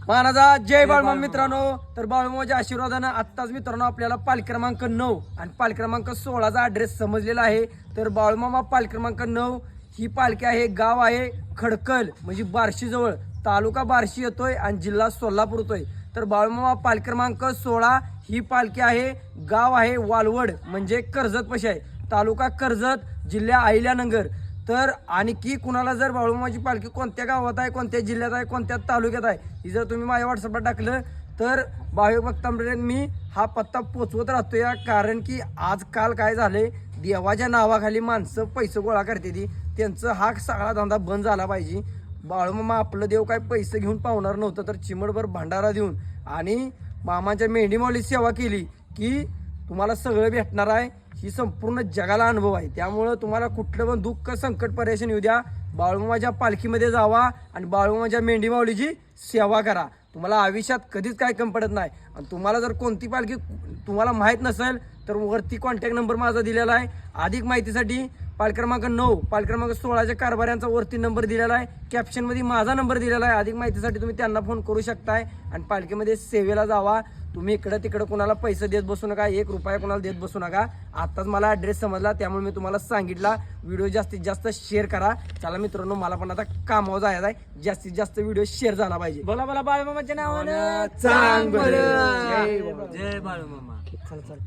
महाराजा जय बाळूमामा मित्रांनो. तर बाळूमामाच्या आशीर्वादानं आत्ताच मित्रांनो आपल्याला पालखी क्रमांक 9 आणि पालखी क्रमांक 16चा ॲड्रेस समजलेला आहे. तर बाळूमामा पालखी क्रमांक 9 ही पालखी आहे, गाव आहे खडकल म्हणजे बार्शी जवळ, तालुका बार्शी येतोय आणि जिल्हा सोलापूर येतोय. तर बाळूमामा पालखी क्रमांक 16 ही पालखी आहे, गाव आहे वालवड म्हणजे कर्जत पशी आहे, तालुका कर्जत, जिल्हा अहिल्यानगर. तर आणखी कुणाला जर बाळूमामाची पालखी कोणत्या गावात आहे, कोणत्या जिल्ह्यात आहे, कोणत्या तालुक्यात आहे, ही जर तुम्ही माझ्या व्हॉट्सअपला टाकलं तर भाविक भक्तांपर्यंत मी हा पत्ता पोचवत राहतो या. कारण की आजकाल काय झालंय, देवाच्या नावाखाली माणसं पैसे गोळा करते ती, त्यांचं हा सगळा धंदा बंद झाला पाहिजे. बाळूमामा आपलं देव काय पैसे घेऊन पावणार नव्हतं, तर चिमडभर भंडारा देऊन आणि मामाच्या मेंढीमाऊली सेवा केली की तुम्हाला सगळं भेटणार आहे. ही संपूर्ण जगाला अनुभव आहे. त्यामुळं तुम्हाला कुठलं पण दुःख संकट परेशान येऊ द्या, बाळूमामाच्या पालखीमध्ये जावा आणि बाळूमामाच्या मेंढीमाऊलीची सेवा करा. तुम्हाला आयुष्यात कधीच काय कमी पडत नाही. आणि तुम्हाला जर कोणती पालखी तुम्हाला माहीत नसेल तर वरती कॉन्टॅक्ट नंबर माझा दिलेला आहे. अधिक माहितीसाठी पालखी क्रमांक 9 पालखी क्रमांक 16च्या कारभाऱ्यांचा वरती नंबर दिलेला आहे, कॅप्शनमध्ये माझा नंबर दिलेला आहे. अधिक माहितीसाठी तुम्ही त्यांना फोन करू शकताय आणि पालखीमध्ये सेवेला जावा. तुम्ही इकडं तिकडं कुणाला पैसे देत बसू नका, 1 रुपया कुणाला देत बसू नका. आत्ताच मला ॲड्रेस समजला त्यामुळे मी तुम्हाला सांगितला. व्हिडिओ जास्तीत जास्त शेअर करा. चला मित्रांनो, मला पण आता कामावर जायचं आहे, जास्तीत जास्त व्हिडिओ शेअर झाला पाहिजे. बोला बोला बाळूमामाच्या नावानं चांग भलं. जय बाळूमामा. चल चल